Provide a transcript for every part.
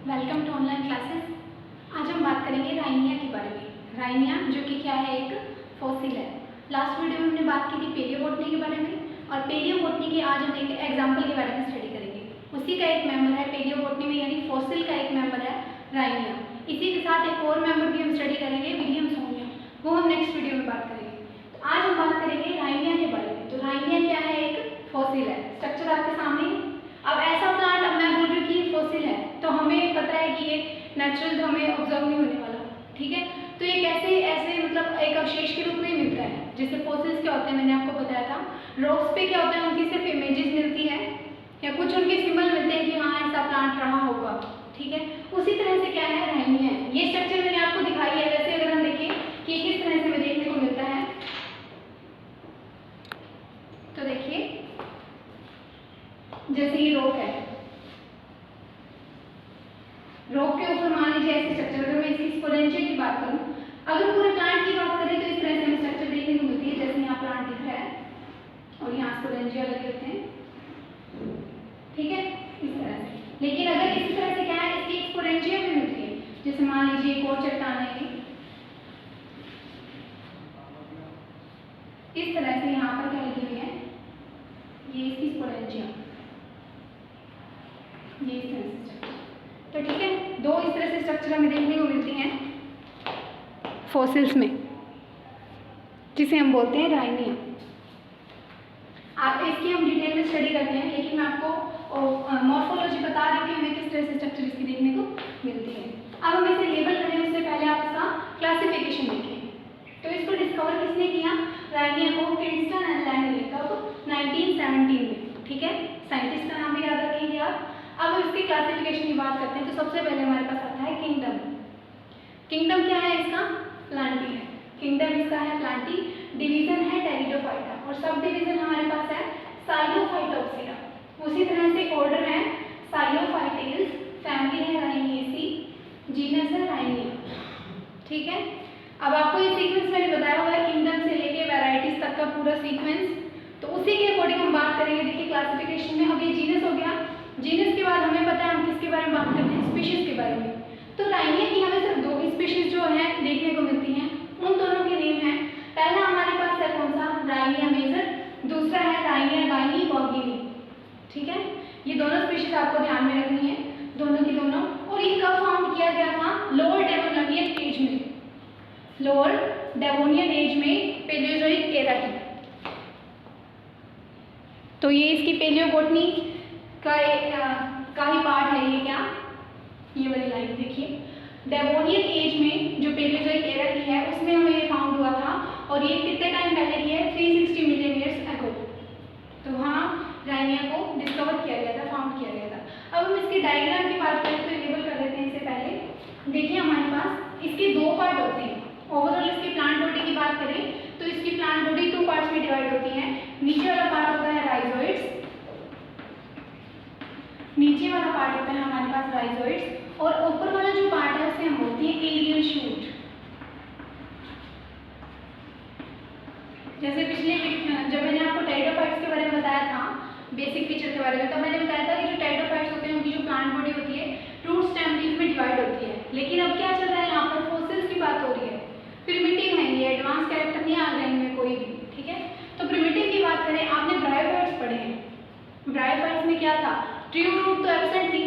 Welcome to online classes. आज हम बात करेंगे राइनिया के बारे में। राइनिया जो कि क्या है, एक फॉसिल है। लास्ट वीडियो में हमने बात की थी पेलियोबोटनी के बारे में, और पेलियोबोटनी के आज हम एक एग्जाम्पल के बारे में स्टडी करेंगे। उसी का एक मेंबर है पेलियोबोटनी में, यानी फॉसिल का एक मेंबर है राइनिया। इसी के साथ एक और मेंबर भी हम स्टडी करेंगे, विलियम्सोनिया, वो हम नेक्स्ट वीडियो में बात करेंगे। तो आज हम बात करेंगे राइनिया के बारे में। तो राइनिया क्या है, एक फॉसिल है। स्ट्रक्चर आपके सामने। अब ऐसा प्लांट, अब मैं बोल रही हूँ कि फॉसिल है, तो हमें पता है कि ये नेचुरल तो हमें ऑब्जर्व नहीं होने वाला, ठीक है। तो ये कैसे ऐसे मतलब एक अवशेष के रूप में मिलता है। जैसे फॉसिल्स क्या होते हैं, मैंने आपको बताया था। रॉक्स पे क्या होता है, उनकी सिर्फ इमेजेस मिलती है या कुछ उनके सिंबल मिलते हैं कि हाँ ऐसा प्लांट रहा होगा, ठीक है। उसी तरह से क्या है, राइनिया है। ये स्ट्रक्चर मैंने आपको दिखाई है। वैसे अगर हम देखें कि किस तरह से हमें देखने को मिलता है, तो देखिए जैसे ये रॉक है, रॉक के ऊपर मान लीजिए ऐसे स्ट्रक्चर। अगर मैं इसकी स्पोरेंशिया की बात करूं, अगर पूरे प्लांट की बात करें तो इस तरह से हमें स्ट्रक्चर देखने को मिलती है। जैसे यहाँ प्लांट दिख रहा है और यहाँ स्पोरेंशिया लगे होते हैं, ठीक है, इस तरह से। लेकिन अगर इस तरह से क्या है, इसकी स्पोरेंशिया भी मिलती है। जैसे मान लीजिए एक और चट्टान है, इस तरह से यहाँ पर क्या लगी हुई है, ये इसकी स्पोरेंशिया, ये इस तरह से स्ट्रक्चर। तो ठीक है, दो इस तरह से स्ट्रक्चर हमें देखने को मिलती हैं फॉसिल्स में, जिसे हम बोलते हैं राइनिया। आप इसकी हम डिटेल में स्टडी करते हैं, लेकिन मैं आपको मॉर्फोलॉजी बता रही हूँ कि हमें किस तरह से स्ट्रक्चर इसकी देखने को मिलती है। अब हम इसे लेबल करें उससे पहले आप इसका क्लासिफिकेशन देखें। तो इसको डिस्कवर किसने किया, राइनिया को किंगस्टन एंड लैंग ने, कब, 1917 में, ठीक है। साइंटिस्ट का नाम भी याद रखेंगे आप। अब इसकी क्लासिफिकेशन की बात करते हैं, तो सबसे पहले हमारे पास आता है किंगडम। किंगडम क्या है इसका, प्लांटी है। किंगडम इसका है प्लांटी। डिवीजन है टेरिडोफाइटा, और सब डिवीजन हमारे पास है साइलोफाइटोप्सिरा। उसी तरह से ऑर्डर है साइलोफाइटेल्स, फैमिली है राइनियेसी, जीनस है राइनिया, ठीक है। अब आपको ये सीक्वेंस मैंने बताया हुआ है, किंगडम से लेके वैरायटीज तक का पूरा सीक्वेंस। तो उसी के अकॉर्डिंग हम बात करेंगे। देखिए क्लासिफिकेशन में अब ये जीनस हो गया। जीनस के बाद हमें पता है हम किसके बारे में बात करते हैं, स्पीशीज के बारे में। तो राइनिया की हमें सिर्फ दो ही स्पीशीज जो है देखने को मिलती हैं। उन दोनों के नेम है, पहला हमारे पास है कौन सा, राइनिया मेजर, दूसरा है राइनिया गाइनी बॉर्गिनी, ठीक है। ये दोनों स्पीशीज आपको ध्यान में रखनी है, दोनों की दोनों। और ये कब फाउंड किया गया था, लोअर डेवोनियन एज में, लोअर डेवोनियन एज में, पेलियोजोइक एरा की। तो ये इसकी पेलियोबोटनी का ही पार्ट है। ये क्या, ये वाली लाइन देखिए, डेवोनियन एज में जो पेलियोजोइक एरा की है उसमें हमें ये फाउंड हुआ था। और ये कितने टाइम पहले की है, 360 मिलियन ईयर्स अगो। तो वहाँ राइनिया को डिस्कवर किया गया था, फाउंड किया गया था। अब हम इसके डायग्राम की बात करें तो लेबल कर देते हैं इससे पहले। देखिए हमारे पास इसके दो पार्ट होते हैं। ओवरऑल इसकी प्लांट बॉडी की बात करें तो इसकी प्लांट बॉडी टू पार्ट्स में डिवाइड होती है। नीचे वाला पार्ट होता है राइजोइड्स, नीचे वाला पार्ट होता है हमारे पास राइजोइड्स, और ऊपर वाला जो पार्ट है उसे हम बोलते हैं एरियल शूट। जैसे पिछले जब मैंने आपको टेरिडोफाइट्स के बारे में बताया था, बेसिक फीचर के बारे में, तो मैंने बताया था कि जो टेरिडोफाइट्स होते हैं उनकी जो प्लांट बॉडी होती है रूट स्टेम लीफ में डिवाइड होती है। लेकिन अब क्या चल रहा है, यहाँ पर फॉसिल्स की बात हो रही है। प्रिमिटिव है ये, एडवांस कैरेक्टर नहीं आ रहा है इनमें कोई भी, ठीक है। तो प्रिमिटिव की बात करें, आपने ब्रायोफाइट्स पढ़े हैं। ब्रायोफाइट्स में क्या था, ट्रू रूट तो एब्सेंट थी।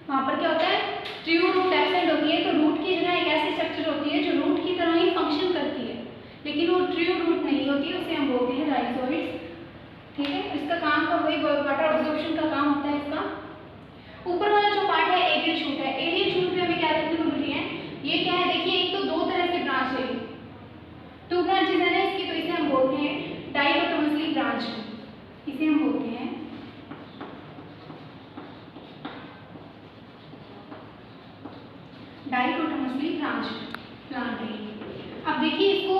वहाँ पर क्या होता है, ट्रू रूट एब्सेंट होती है, तो रूट की जगह एक ऐसी स्ट्रक्चर होती है जो रूट की तरह ही फंक्शन करती है, लेकिन वो ट्रू रूट नहीं होती, उसे हम बोलते हैं राइजोइड्स, ठीक है। इसका काम का वही वाटर अब्जॉर्प्शन का काम होता है इसका। ऊपर वाला जो पार्ट है एरियल शूट है। एरियल शूट में हमें क्या देखने को मिल रही है, ये क्या है, देखिए एक तो दो तरह से ब्रांच है, टू ब्रांचेज है ना इसकी, तो इसे हम बोलते हैं डाइकोटोमसली ब्रांच, इसे हम बोलते हैं डाइकोटोमसली ब्रांच प्लांट है। अब देखिए इसको,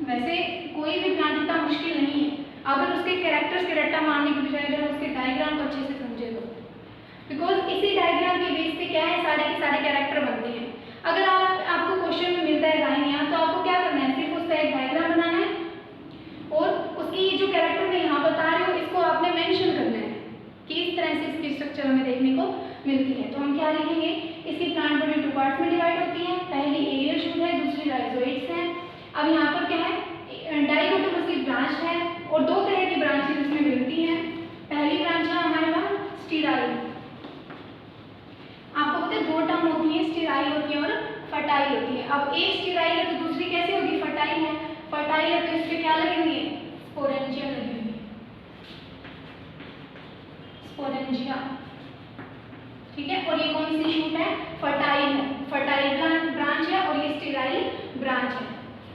वैसे कोई भी प्लांट इतना मुश्किल नहीं है अगर उसके कैरेक्टर्स के रट्टा मारने की बजाय अगर उसके डायग्राम को अच्छे से समझे तो। बिकॉज इसी डायग्राम के बेस पे क्या है, सारे के सारे कैरेक्टर बनते हैं। अगर आपको क्वेश्चन में मिलता है राइनिया, तो आपको क्या करना है, सिर्फ उसका एक डायग्राम बनाना है और उसकी जो कैरेक्टर मैं यहाँ बता रही हूँ इसको आपने मेंशन करना है कि इस तरह से इसकी स्ट्रक्चर हमें देखने को मिलती है। तो हम क्या लिखेंगे, इसकी प्लांट बॉडी 2 पार्ट्स में डिवाइड होती है, पहली एरियल शूट है, दूसरी राइजोइड्स है। अब यहाँ पर क्या है, डाइकोटोमस की ब्रांच है और 2 तरह की ब्रांचेज इसमें मिलती हैं। पहली ब्रांच है हमारे पास स्टीराइल। आपको पता है 2 टर्म होती है, स्टीराइल होती है और फर्टाइल होती है। अब एक स्टीराइल है तो दूसरी कैसे होगी, फर्टाइल है। फर्टाइल है तो इस पे क्या लगी हुई है, स्पोरेंजिया लगी हुई है, स्पोरेंजिया, ठीक है। और ये कौन सी शूट है, फर्टाइल है, फर्टाइल ब्रांच है और ये स्टीराइल ब्रांच है,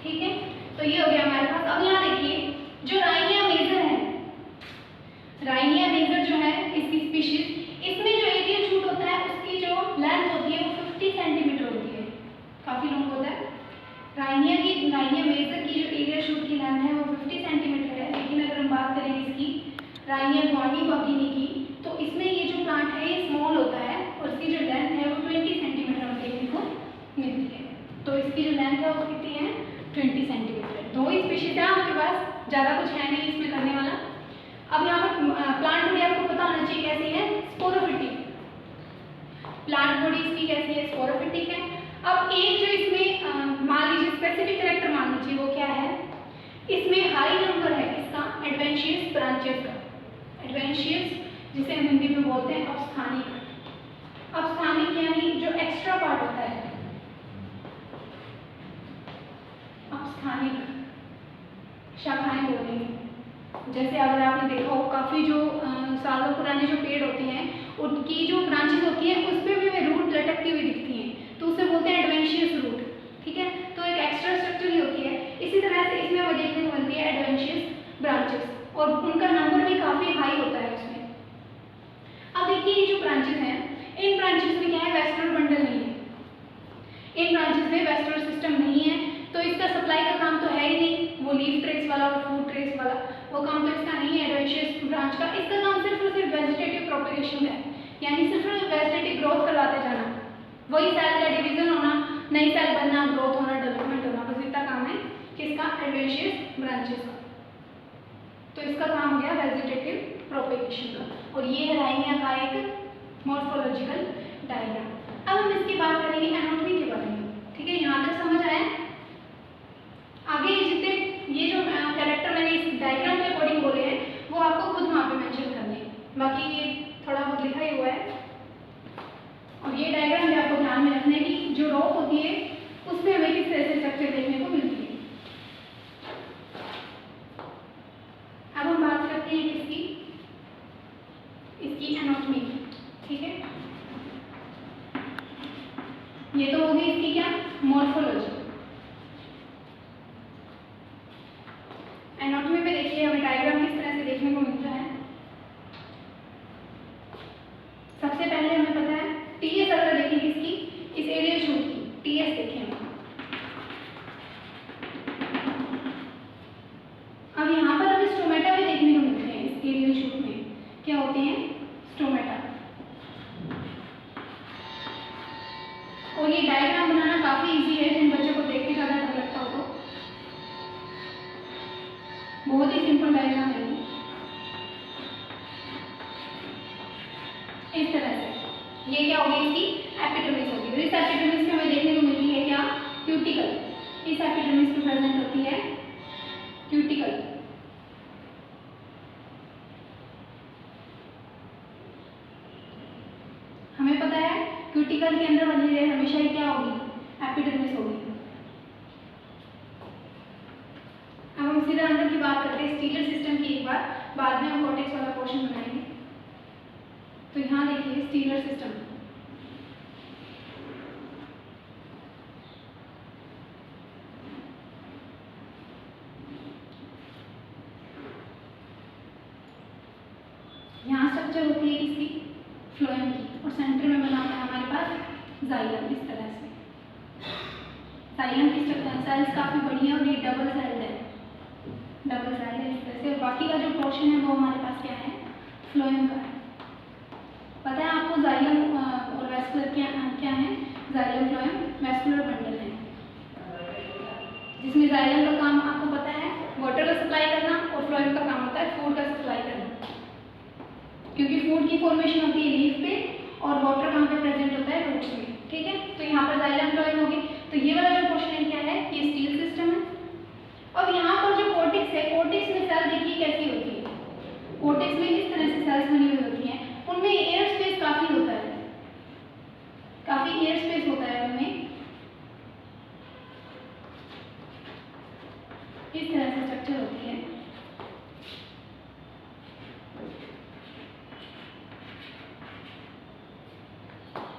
ठीक है। तो ये हो गया हमारे पास। अब यहाँ देखिए जो राइनिया मेजर है, राइनिया मेजर जो है इसकी स्पीशीज, इसमें जो एरियल शूट होता है उसकी जो लेंथ होती है वो 50 सेंटीमीटर होती है, काफ़ी लॉन्ग होता है। राइनिया मेजर की जो एरियल शूट की लेंथ है वो 50 सेंटीमीटर है। लेकिन अगर हम बात करें इसकी राइनिया गुआनियोपैकिनी की, तो इसमें ये जो प्लांट है ये स्मॉल होता है और इसकी जो लेंथ है वो 20 सेंटीमीटर में देखने को मिलती है। तो इसकी जो लेंथ है वो कितनी है, 20 सेंटीमीटर। 2 ही स्पीशीज है आपके पास, ज़्यादा कुछ है नहीं इसमें करने वाला। अब यहाँ पर प्लांट बॉडी आपको पता होना चाहिए कैसी है, स्पोरोफिटिक। प्लांट बॉडी इसकी कैसी है, स्पोरोफिटिक है। अब एक जो इसमें मान लीजिए स्पेसिफिक कैरेक्टर मान लीजिए, वो क्या है, इसमें हाई नंबर है इसका एडवेंशियस ब्रांचेस का। एडवेंशियस जिसे हम हिंदी में बोलते हैं अपस्थानिक। अपस्थानिक यानी जो एक्स्ट्रा पार्ट होता है, अपस्थानिक शाखाएं बोलेंगे। जैसे अगर आपने देखा हो काफ़ी जो सालों पुराने जो पेड़ होते हैं उनकी जो ब्रांचेस होती हैं उस पर भी रूट लटकती हुई दिखती हैं, तो उसे बोलते हैं एडवेंशियस रूट, ठीक है। तो एक एक्स्ट्रा स्ट्रक्चर ही होती है। इसी तरह से इसमें वो देखने को मिलती है एडवेंशियस ब्रांचेस और उनका नंबर भी काफ़ी हाई होता है उसमें। अब देखिए ये जो ब्रांचेस हैं, इन ब्रांचेस में क्या है, वेस्कुलर बंडल नहीं है, इन ब्रांचेस में वेस्कुलर सिस्टम नहीं है, तो इसका सप्लाई का काम तो है ही नहीं, वो लीफ ट्रेस वाला और फ्रूट ट्रेस वाला वो काम तो इसका नहीं है एडवेंशियस ब्रांच का। इसका काम सिर्फ और सिर्फ वेजिटेटिव प्रोपगेशन है, यानी सिर्फ वेजिटेटिव ग्रोथ करवाते जाना, वही सेल का डिवीजन होना, नई सेल बनना, ग्रोथ होना, डेवलपमेंट होना, बस इतना काम है किसका, एडवेंशियस ब्रांचेस का। तो इसका काम हो गया वेजिटेटिव प्रोपगेशन का। और ये है राइनिया का एक मॉर्फोलॉजिकल डायग्राम। अब हम इसकी बात करेंगे एनाटॉमी के बारे में, ठीक है। यहाँ तक समझ आया। आगे जितने ये जो कैरेक्टर मैंने इस डायग्राम के अकॉर्डिंग बोले हैं वो आपको खुद वहाँ पे मेंशन करने हैं, बाकी ये थोड़ा बहुत लिखा ही हुआ है। और ये डायग्राम भी आपको ध्यान में रखना है कि जो रॉक होती है उसमें हमें किस तरह से स्ट्रक्चर देखने को मिलती है। अब हम बात करते हैं इसकी एनाटॉमी की, ठीक है। ये तो होगी इसकी क्या, मॉर्फोलॉजी। एनाटॉमी पे देखिए हमें डायग्राम किस तरह से देखने को मिलता है। सबसे पहले हमें पता है टीएस, अगर देखें किसकी, इस एरियल शूट की टीएस देखें हम। अब यहाँ पर हमें स्टोमेटा भी देखने को मिलते हैं इस एरियल शूट में। क्या होते हैं, स्टोमेटा। और ये डायग्राम बनाना काफी इजी है, जिन बच्चों को देख के ज़्यादा डर लगता हो तो बहुत ही सिंपल डायग्राम है। इस तरह से ये क्या होगी, इसकी एपिडर्मिस होगी। तो इस एपिडर्मिस में हमें देखने को मिलती है क्या, क्यूटिकल। इस एपिडर्मिस में प्रेजेंट होती है क्यूटिकल। हमें पता है क्यूटिकल के अंदर बनी लेयर हमेशा ही क्या होगी, एपिडर्मिस होगी। अब हम सीधा अंदर की बात करते हैं स्टीलर सिस्टम की एक बार, बाद में हम कॉर्टेक्स वाला पोर्शन बनाएंगे। तो यहाँ देखिए स्टीलर सिस्टम, यहाँ स्ट्रक्चर होती है इसकी फ्लोएम की और सेंटर में बना है हमारे पास जाइलम। इस तरह से जाइलम की सेल्स काफ़ी बड़ी है और ये डबल सेल्ड है, डबल सेल्ड है इस तरह से। और बाकी का जो पोर्शन है वो हमारे पास क्या है, फ्लोएम का है। पता है आपको जाइलम और वेस्कुलर क्या है, जाइलम फ्लोएम वेस्कुलर बंडल है, जिसमें जाइलम का काम आपको पता है वाटर का सप्लाई करना और फ्लोएम का काम होता है फूड का सप्लाई करना, क्योंकि फूड की फॉर्मेशन होती है लीफ पे और वाटर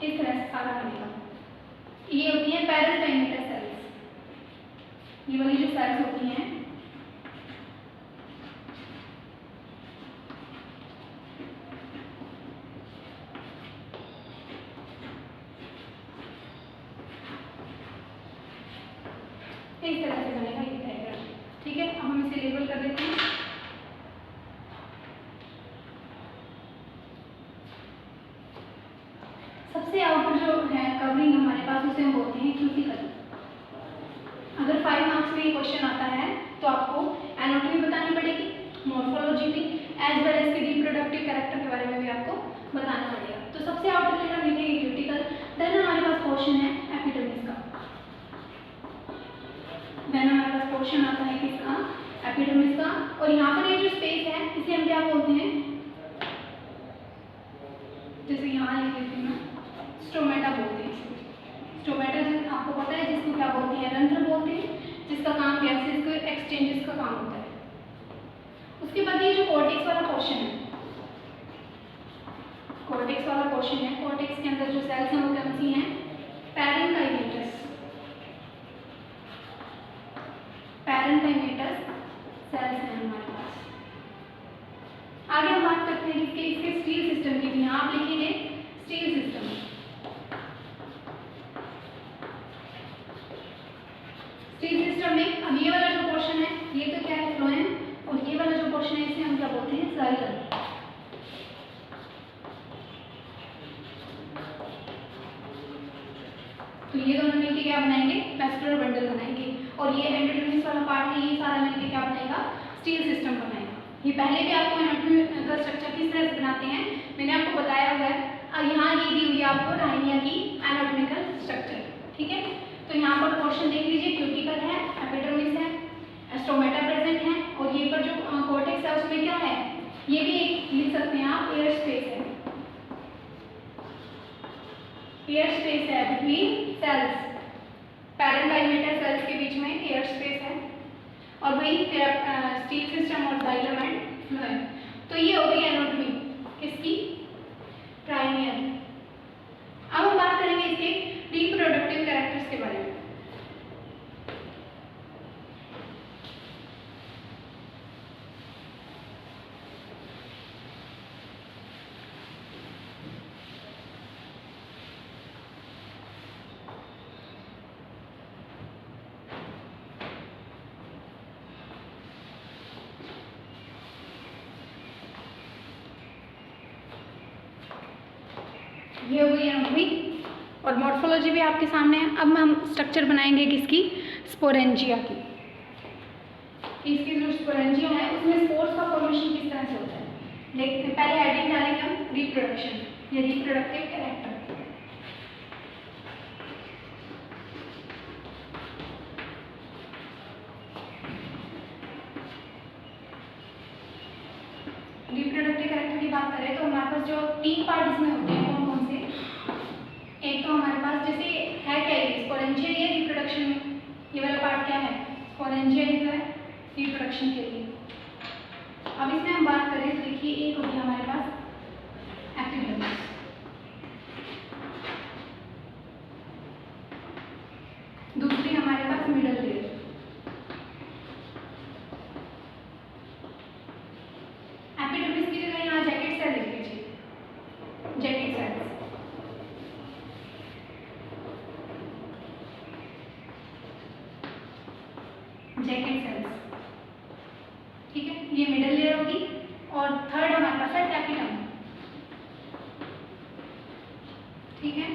इस तरह से सारा बनेगा। ये होती हैं पैरेंकाइमेटा सेल्स, ये वाली जो सेल्स होती हैं इस तरह से बनेगा ये डायग्राम। ठीक है, अब हम इसे लेबल कर देते हैं। सबसे आउटर जो है कवरिंग हमारे पास, उसे हम बोलते हैं क्यूटिकल। अगर 5 मार्क्स में ये क्वेश्चन आता है तो आपको एनाटॉमी बतानी पड़ेगी, मॉर्फोलॉजी भी, एज वेल एज के रिप्रोडक्टिव कैरेक्टर के बारे में भी आपको बताना पड़ेगा। तो सबसे आउटर लेयर हम लिखेंगे क्यूटिकल। देन हमारे पास क्वेश्चन है एपिडर्मिस का। देन हमारे पास क्वेश्चन आता है किसका, एपिडर्मिस का। और यहाँ पर ये जो स्पेस है इसे हम क्या बोलते हैं, जैसे यहाँ लिख देती हूँ, स्टोमेटा बोलते हैं। स्टोमेटा जिस आपको पता है जिसको क्या बोलते हैं, रंध्र बोलते हैं, जिसका काम गैसेस को एक्सचेंजेस का काम होता है। उसके बाद ये जो कॉर्टेक्स वाला पोर्शन है, कॉर्टेक्स वाला पोर्शन है, कॉर्टेक्स के अंदर जो सेल्स हैं वो कौन सी हैं, पैरेंकाइमेटस। पैरेंकाइमेटस सेल्स हैं हमारे पास। आगे हम बात करते हैं इसके स्टील सिस्टम की भी। यहाँ आप लिखेंगे स्टील सिस्टम। स्टील सिस्टम में अब ये वाला जो पोर्शन है ये तो क्या है, फ्लोएम, और ये वाला जो पोर्शन है इसे हम क्या बोलते हैं, जाइलम। तो ये दोनों मिलके क्या बनाएंगे, वेस्कुलर बंडल बनाएंगे। और ये एंडोडर्मिस वाला पार्ट है, ये सारा मिलके क्या बनाएगा, स्टील सिस्टम बनाएगा। ये पहले भी आपको एनाटॉमी का स्ट्रक्चर किस तरह से बनाते हैं मैंने आपको बताया हुआ है। यहाँ ये दी हुई है आपको राइनिया की एनाटॉमिकल स्ट्रक्चर। ठीक है, तो यहाँ पर पोर्शन देख लीजिए, क्यूटिकल है, एपिडर्मिस है, स्टोमेटा प्रेजेंट है, और ये पर जो कॉर्टेक्स है उसमें क्या है, ये भी एक लिख सकते हैं आप, एयर स्पेस है। एयर स्पेस है बिटवीन सेल्स, पैरेंकाइमेटा सेल्स के बीच में एयर स्पेस है। और वही स्टील सिस्टम और जाइलम एंड फ्लोएम। तो ये हो गई एनाटॉमी किसकी, राइनिया की। अब हम बात करेंगे इसके रिप्रोडक्टिव कैरेक्टर्स के बारे में। ये हो गई एनाटॉमी और मॉर्फोलॉजी भी आपके सामने है। अब हम स्ट्रक्चर बनाएंगे किसकी, स्पोरेंजिया की। इसकी जो स्पोरेंजिया है उसमें स्पोर्स का फॉर्मेशन किस तरह से होता है, लेकिन पहले हेडिंग डालेंगे हम रिप्रोडक्शन या रिप्रोडक्टिव कैरेक्टर। रिप्रोडक्टिव कैरेक्टर की बात करें तो हमारे पास जो 3 पार्ट इसमें होते हैं कौन कौन से, एक तो हमारे पास जैसे है क्या है, स्पोरेंजिया ये रिप्रोडक्शन में, ये वाला पार्ट क्या है, स्पोरेंजिया जो है रिप्रोडक्शन के लिए। अब इसमें हम बात करें तो देखिए एक होगी हमारे पास एपिडर्मिस, दूसरी हमारे पास मिडल लेयर, एपिडर्मिस की जगह यहाँ जैकेट सेल लिख लीजिए, जैकेट सेल्स। जैकेट सेल्स, ठीक है, ये मिडल लेयर होगी। और थर्ड हमारे पास है टैपिटम। ठीक है,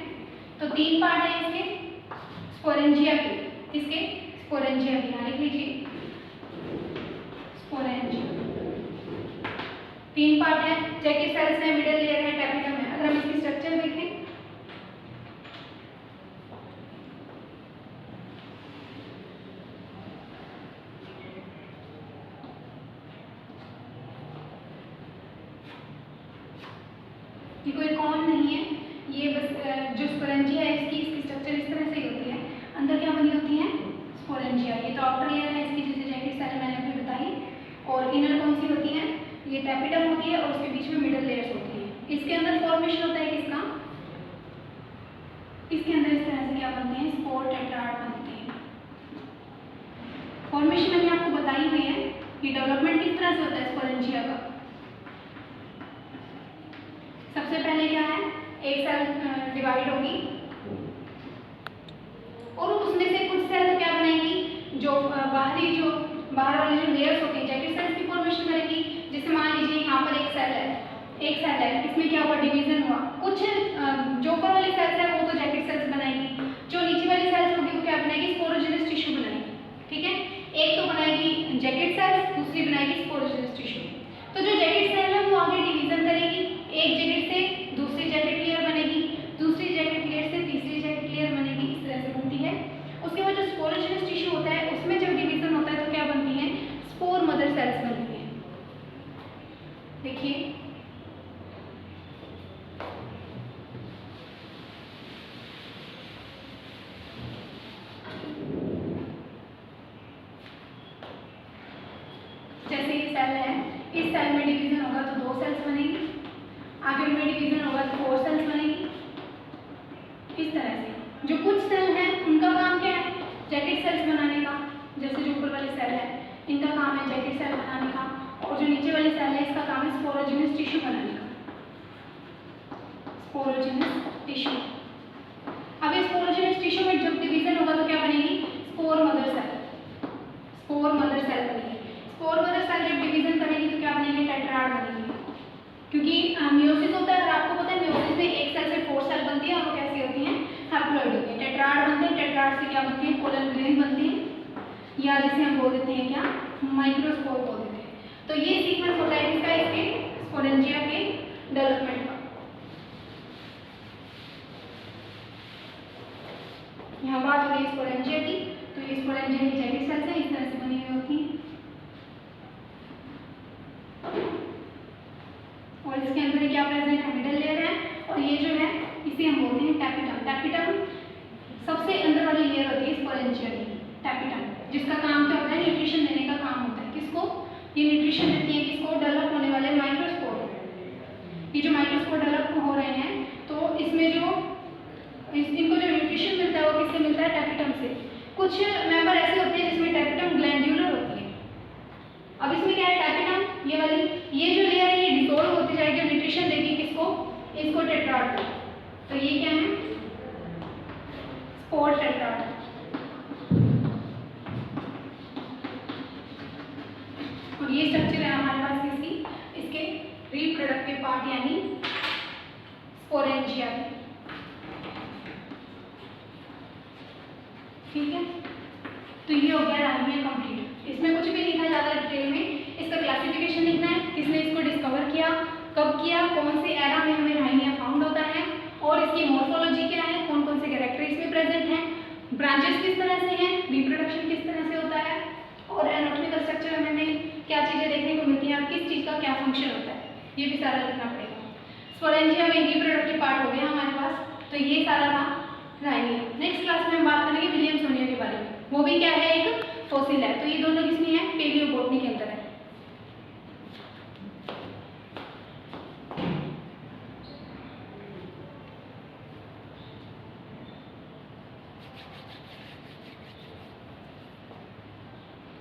तो 3 पार्ट है इसके स्पोरेंजिया के, इसके स्पोरेंजिया के, यहाँ लिख लीजिए स्पोरेंजिया। 3 पार्ट है, जैकेट सेल्स है, मिडल लेयर है, टैपिटम है। अगर हम इसकी स्ट्रक्चर देखें ये कोई कौन नहीं है, ये बस जो स्पोरेंजिया है इसकी स्ट्रक्चर इस तरह से ही होती है। अंदर क्या बनी होती है, स्पोरेंजिया। ये तो आउटर लेयर है इसकी, जैसे जैकेट सेल मैंने अभी बताई। और इनर कौन सी होती है, ये टैपिडम होती है और उसके बीच में मिडल लेयर्स होती है। इसके अंदर फॉर्मेशन होता है किसका, इसके अंदर इस तरह से क्या बनते हैं, स्पोर टेट्राड बनते हैं। फॉर्मेशन मैंने आपको बताई हुई है कि डेवलपमेंट किस तरह से होता है स्पोरेंजिया का। सबसे पहले क्या है, एक सेल डिवाइड होगी और उसमें से कुछ सेल तो क्या बनाएगी, जो बाहर वाली जो लेयर्स होती है जैकेट सेल्स की फॉर्मेशन करेगी। जैसे मान लीजिए यहाँ पर एक सेल है, इसमें क्या हुआ, डिवीजन हुआ। कुछ जो ऊपर वाली सेल्स है वो तो जैकेट सेल्स बनाएगी, जो नीचे वाली सेल्स होगी वो क्या बनाएगी, स्पोरोजेनस टिश्यू बनाएगी। ठीक है, एक तो बनाएगी जैकेट सेल्स, दूसरी बनाएगी स्पोरोजेनस टिश्यू। तो जो जैकेट सेल है वो आगे डिवीजन करेगी, एक जैकेट से दूसरी जैकेट लेयर बनेगी, दूसरी जैकेट लेयर से तीसरी जैकेट लेयर बनेगी, इस तरह से बनती है। उसके बाद जो स्पोरोजेनस टिश्यू होता है उसमें जब डिवीजन होता है तो क्या बनती है, स्पोर मदर सेल्स बनती है। देखिए जैसे ये सेल है, इस सेल में डिवीजन होगा तो 2 सेल्स बनेगी, आगे में डिवीजन होगा तो 4 सेल्स बनेगी। इस तरह से जो कुछ सेल हैं उनका काम क्या है, जैकेट सेल्स बनाने का। जैसे जो ऊपर वाले सेल है इनका काम है जैकेट सेल बनाने का, और जो नीचे वाले सेल है इसका काम है स्पोरोजेनस टिश्यू बनाने का, स्पोरोजेनस टिश्यू। अब इस स्पोरोजेनस टिश्यू में जब डिवीजन होगा तो क्या बनेगी, spore mother cell, spore mother cell बनेगी। स्पोर मदर सेल जब डिवीजन करेगी तो क्या बनेगी, टेट्राड बनेगी। क्योंकि मियोसिस होता है और आपको पता है मियोसिस में एक सेल से 4 सेल बनती है और वो कैसी होती हैं, हैप्लॉइड होती है। टेट्राड बनते हैं, टेट्राड से क्या बनती है, कोलन ग्रेन बनती है, या जिसे हम बोल देते हैं क्या, माइक्रोस्पोर बोल देते हैं। तो ये सीक्वेंस होता है इसका, इसके स्पोरेंजिया के डेवलपमेंट का। यहाँ बात हो गई स्पोरेंजिया की, तो ये स्पोरेंजिया की जैकेट सेल्स है, इस तरह से बनी हुई होती हैं। और इसके अंदर क्या प्रेजेंट है, मिडल लेयर है, और ये जो है इसे हम बोलते हैं टैपिटम। टैपिटम सबसे अंदर वाली लेयर होती है स्पोरेंजिया की, टैपिटम, जिसका काम क्या होता है, न्यूट्रिशन देने का काम होता है। किसको, ये न्यूट्रिशन देती है किसको, डेवलप होने वाले माइक्रोस्पोर। ये जो माइक्रोस्पोर डेवलप हो रहे हैं तो इसमें जो इनको जो न्यूट्रिशन मिलता है वो किससे मिलता है, टैपिटम से। कुछ मेंबर ऐसे होते हैं जिसमें टैपिटम ग्लैंड्यूलर होती है। अब इसमें क्या है, टैपिटम ये वाली, ये जो लेयर है ये डिसॉल्व होती जाएगी और न्यूट्रिशन देगी किसको, इसको टेट्राड को। तो ये क्या है, स्पोर टेट्राड। और ये स्ट्रक्चर है हमारे पास किसकी, इसके रिप्रोडक्टिव पार्ट यानी स्पोरेंजिया की। ठीक है, तो ये हो गया राइनिया कंप्लीट। इसमें कुछ भी लिखा जाता है डिटेल में, इसका क्लासिफिकेशन लिखना है, किसने इसको डिस्कवर किया, कब किया, कौन से एरा में हमें राइनिया फाउंड होता है, और इसकी मॉर्फोलॉजी क्या है, कौन कौन से कैरेक्टर इसमें प्रेजेंट हैं, ब्रांचेस किस तरह से हैं, रिप्रोडक्शन किस तरह से होता है, और एनाटॉमिकल स्ट्रक्चर हमें क्या चीज़ें देखने को मिलती हैं और किस चीज़ का क्या फंक्शन होता है, ये भी सारा लिखना पड़ेगा। स्पोरेंजिया में रिप्रोडक्टिव पार्ट हो गया हमारे पास, तो ये सारा था राइनिया। नेक्स्ट क्लास में हम बात करेंगे विलियमसोनिया के बारे में, वो भी क्या है, एक फॉसिल है। तो ये दोनों किसमें है, पेलियोबोटनी के अंदर है।